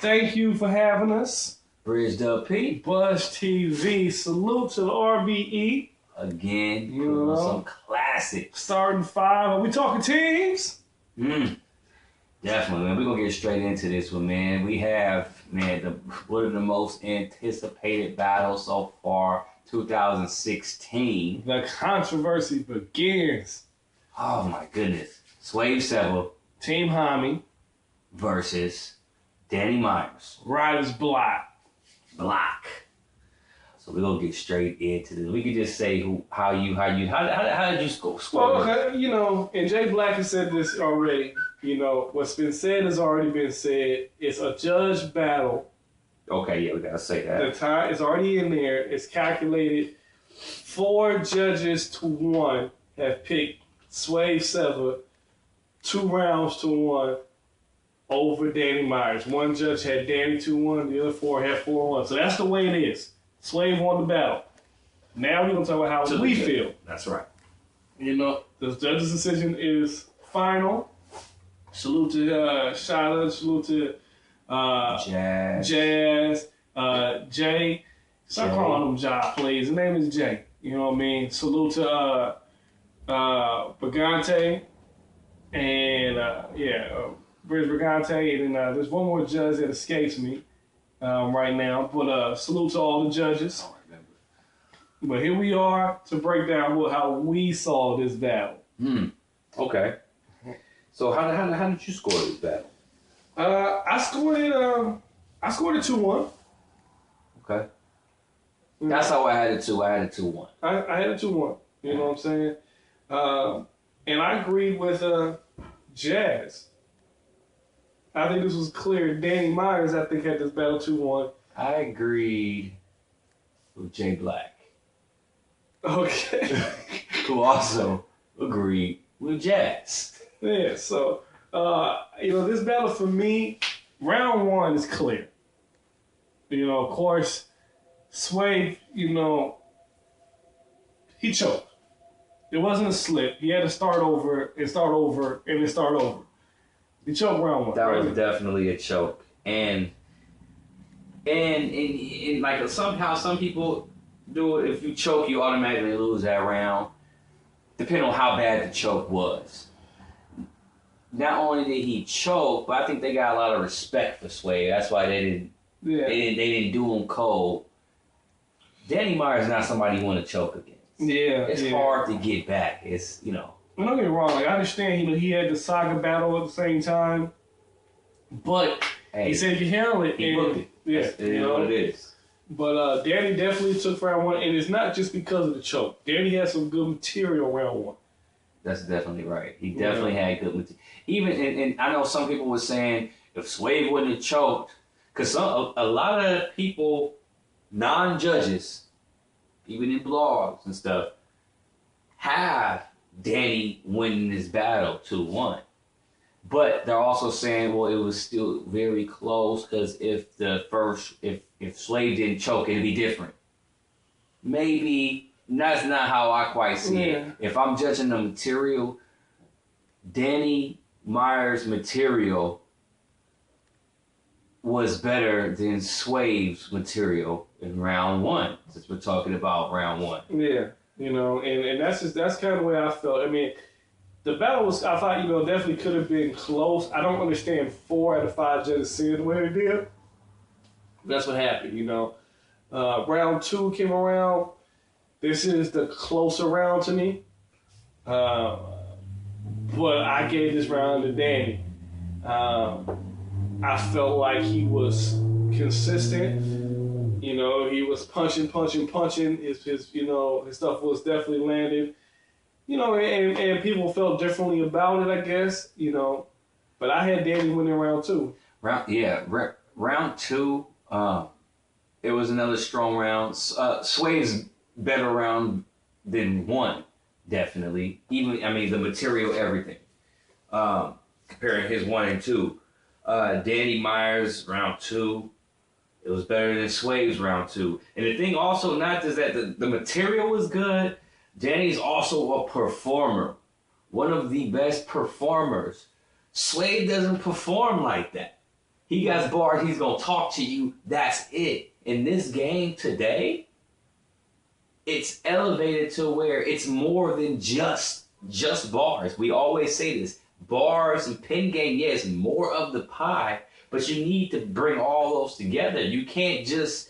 Thank you for having us. Bridged Up P. Buzz TV. Salute to the RBE. Again, you know, some classics. Starting 5. Are we talking teams? Definitely, man. We're going to get straight into this one, man. We have, man, one of the most anticipated battles so far, 2016. The controversy begins. Oh, my goodness. Swave Sevah. Team Hami. Versus Danny Myers. Riders Block. So we're gonna get straight into this. We could just say how did you score? Well, okay, you know, and Jay Black has said this already. You know, what's been said has already been said. It's a judge battle. Okay, yeah, we gotta say that. The time is already in there. It's calculated. 4 judges to 1 have picked Swave Sevah 2 rounds to 1 over Danny Myers. 1 judge had Danny 2-1, the other 4 had 4-1. So that's the way it is. Swave won the battle. Now we're going to talk about how we feel. That's right. You know, the judge's decision is final. Salute to Shada, salute to Jazz, Jay. Stop calling him Ja, please. His name is Jay. You know what I mean? Salute to Brigante and, Bridge Brigante. And then there's one more judge that escapes me right now. But salute to all the judges. But here we are to break down how we saw this battle. Okay. So how did you score this battle? I scored it 2-1. Okay. That's how I had it too. I had it 2-1. I had it 2-1. You know what I'm saying? And I agreed with Jazz. I think this was clear. Danny Myers, I think, had this battle 2-1. I agreed with Jay Black. Okay. Who also agreed with Jazz. Yeah, so, you know, this battle for me, round 1 is clear. You know, of course, Swave, you know, he choked. It wasn't a slip. He had to start over and start over and then start over. He choked round 1. That was definitely a choke. And like somehow some people do it. If you choke, you automatically lose that round, depending on how bad the choke was. Not only did he choke, but I think they got a lot of respect for Swave. That's why they didn't do him cold. Danny Myers is not somebody you want to choke against. Yeah, it's hard to get back. It's, you know. Well, don't get me wrong. Like, I understand he had the saga battle at the same time, but he said if you handle it, he booked it. Yeah, it is what it is. But Danny definitely took round 1, and it's not just because of the choke. Danny had some good material round 1. That's definitely right. He definitely had good material. Even and I know some people were saying if Swave wouldn't have choked, because a lot of people, non-judges, even in blogs and stuff, have Danny winning this battle 2-1. But they're also saying, well, it was still very close because if Swave didn't choke, it'd be different. Maybe that's not how I quite see it. If I'm judging the material, Danny Myers' material was better than Swave's material in round 1, since we're talking about round 1. Yeah, you know, and that's kind of the way I felt. I mean, the battle was, I thought, you know, definitely could have been close. I don't understand 4 out of 5 judges seeing the way they did. That's what happened, you know. Round 2 came around. This is the closer round to me. But I gave this round to Danny. I felt like he was consistent. You know, he was punching. His stuff was definitely landed. You know, and people felt differently about it, I guess. You know, but I had Danny winning round 2. Round 2. It was another strong round. Swave's better round than 1, definitely. Even, I mean, the material, everything. Comparing his 1 and 2. Danny Myers, round 2. It was better than Swave's round 2. And the thing also, not just that the material was good, Danny's also a performer. One of the best performers. Swave doesn't perform like that. He got bars. He's gonna talk to you. That's it. In this game today, it's elevated to where it's more than just bars. We always say this: bars and pin game, yes, more of the pie, but you need to bring all those together. You can't just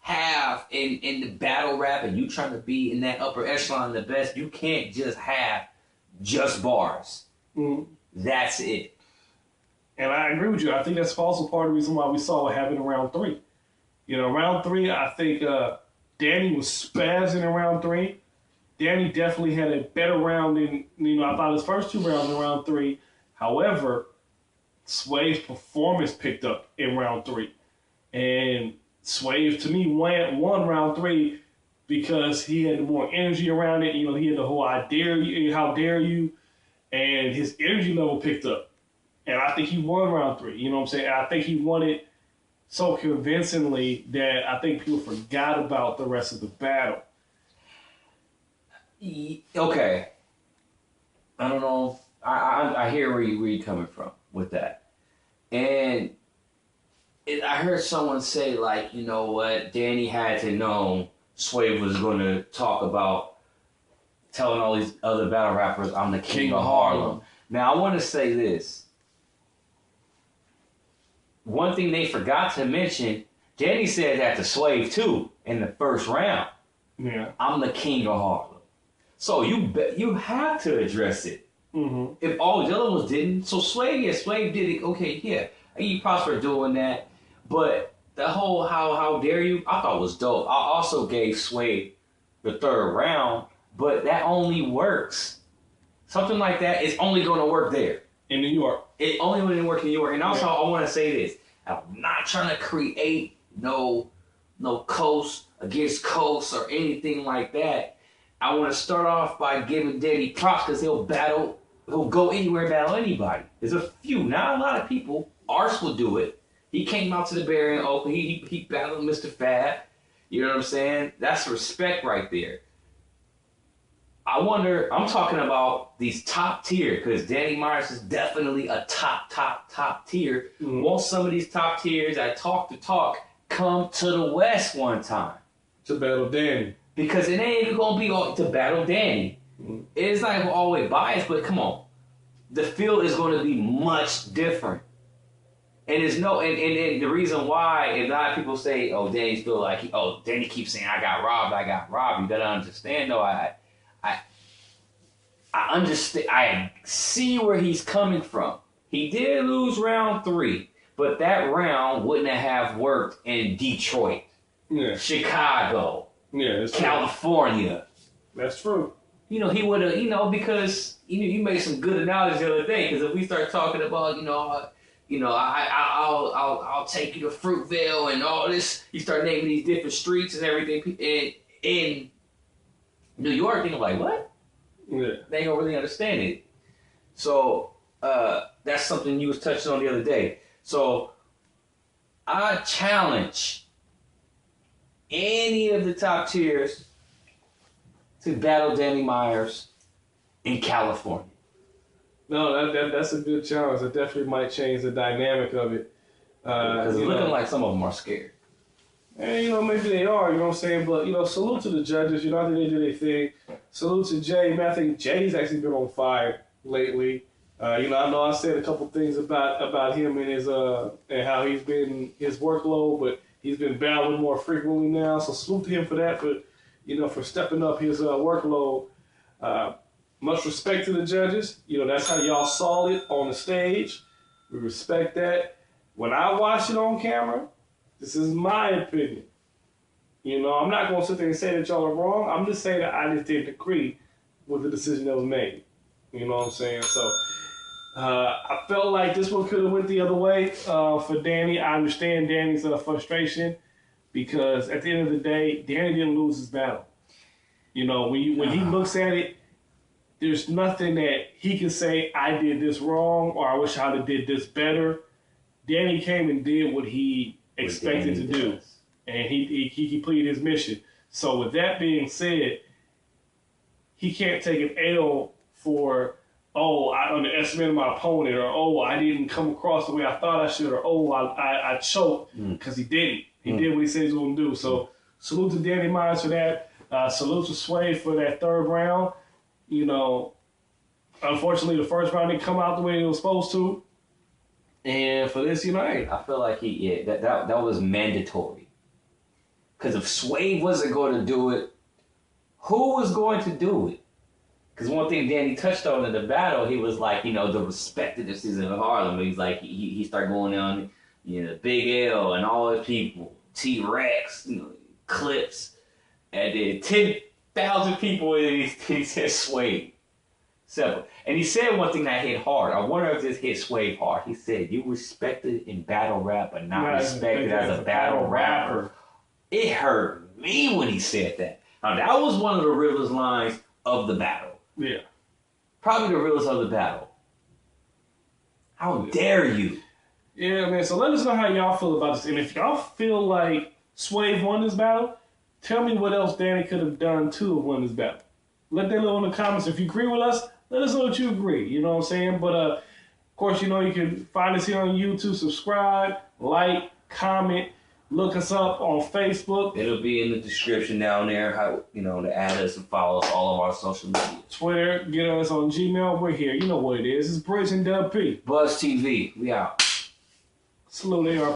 have in the battle rap and you trying to be in that upper echelon the best. You can't just have just bars. Mm-hmm. That's it. And I agree with you. I think that's also part of the reason why we saw what happened in round 3. Round 3, I think Danny was spazzing in round 3. Danny definitely had a better round than, I thought his first 2 rounds in round 3. However, Swave's performance picked up in round 3. And Swave, to me, won round 3 because he had more energy around it. He had the whole "I dare you," "How dare you," and his energy level picked up. And I think he won round 3. You know what I'm saying? And I think he won it so convincingly that I think people forgot about the rest of the battle. Okay. I don't know. I hear where you're coming from with that. And I heard someone say, like, you know what? Danny had to know Swave was going to talk about telling all these other battle rappers, "I'm the king of Harlem." Now, I want to say this. One thing they forgot to mention, Danny said that to Swave too in the first round. Yeah, "I'm the king of Harlem." So you have to address it. Mm-hmm. If all the other ones didn't, so Swave did it. Okay, yeah, he prospered doing that. But the whole "how dare you" I thought was dope. I also gave Swave the 3rd round, but that only works. Something like that is only going to work there. In New York. It only going to work in New York. And also, I want to say this. I'm not trying to create no coast against coast or anything like that. I want to start off by giving Danny props because he'll go anywhere and battle anybody. There's a few, not a lot of people. Arse will do it. He came out to the Barry and Oakland. He battled Mr. Fab. You know what I'm saying? That's respect right there. I wonder, I'm talking about these top tier, because Danny Myers is definitely a top tier. Mm-hmm. Won't some of these top tiers that talk the talk come to the West one time? To battle Danny. Because it ain't even going to be all to battle Danny. Mm-hmm. It's not always biased, but come on. The field is going to be much different. And there's no, and the reason why, a lot of people say, "Oh, Danny's feel like, Danny keeps saying, I got robbed. You got to understand, though, I understand. I see where he's coming from. He did lose round 3, but that round wouldn't have worked in Detroit, Chicago, California. That's true. He would have, because you made some good analogy the other day. Because if we start talking about, I'll take you to Fruitvale and all this. You start naming these different streets and everything in New York. They're like, what? Yeah. They ain't gonna really understand it. So that's something you was touching on the other day. So I challenge any of the top tiers to battle Danny Myers in California. No, that's a good challenge. It definitely might change the dynamic of it. Because it's looking like some of them are scared. And, maybe they are, you know what I'm saying? But, salute to the judges. I think they did their thing. Salute to Jay. Man, I think Jay's actually been on fire lately. I know I said a couple things about him and his and how he's been, his workload, but he's been battling more frequently now. So salute to him for that, for stepping up his workload. Much respect to the judges. That's how y'all saw it on the stage. We respect that. When I watch it on camera, this is my opinion. I'm not going to sit there and say that y'all are wrong. I'm just saying that I just didn't agree with the decision that was made. You know what I'm saying? So I felt like this one could have went the other way for Danny. I understand Danny's frustration because at the end of the day, Danny didn't lose his battle. When he looks at it, there's nothing that he can say, I did this wrong or I wish I would have did this better. Danny came and did what he expected to do. And he completed his mission. So with that being said, he can't take an L for oh, I underestimated my opponent, or oh, I didn't come across the way I thought I should, or oh, I choked, because he didn't. He did what he said he was going to do. So salute to Danny Myers for that. Salute to Swave for that third round. You know, unfortunately, the first round didn't come out the way it was supposed to. And for this, you know, hey. I feel like that was mandatory. Because if Swave wasn't going to do it, who was going to do it? Because one thing Danny touched on in the battle, he was like, you know, the respectedness is in Harlem. He's like, he started going on, you know, Big L and all his people, T-Rex, you know, Clips, and then 10,000 people, and he said Swave. Sevah. And he said one thing that hit hard. I wonder if this hit Swave hard. He said, you respected in battle rap, but not respected as a battle rapper. It hurt me when he said that. Now, that was one of the realest lines of the battle. Yeah. Probably the realest of the battle. How dare you? Yeah, man. So let us know how y'all feel about this. And if y'all feel like Swave won this battle, tell me what else Danny could have done to have won this battle. Let that know in the comments. If you agree with us, let us know that you agree. You know what I'm saying? But, of course, you know, you can find us here on YouTube. Subscribe, like, comment. Look us up on Facebook. It'll be in the description down there, how, you know, to add us and follow us all of our social media. Twitter, get us on Gmail. We're here. You know what it is. It's Bridge and Dub P. Buzz TV. We out. Salute AR.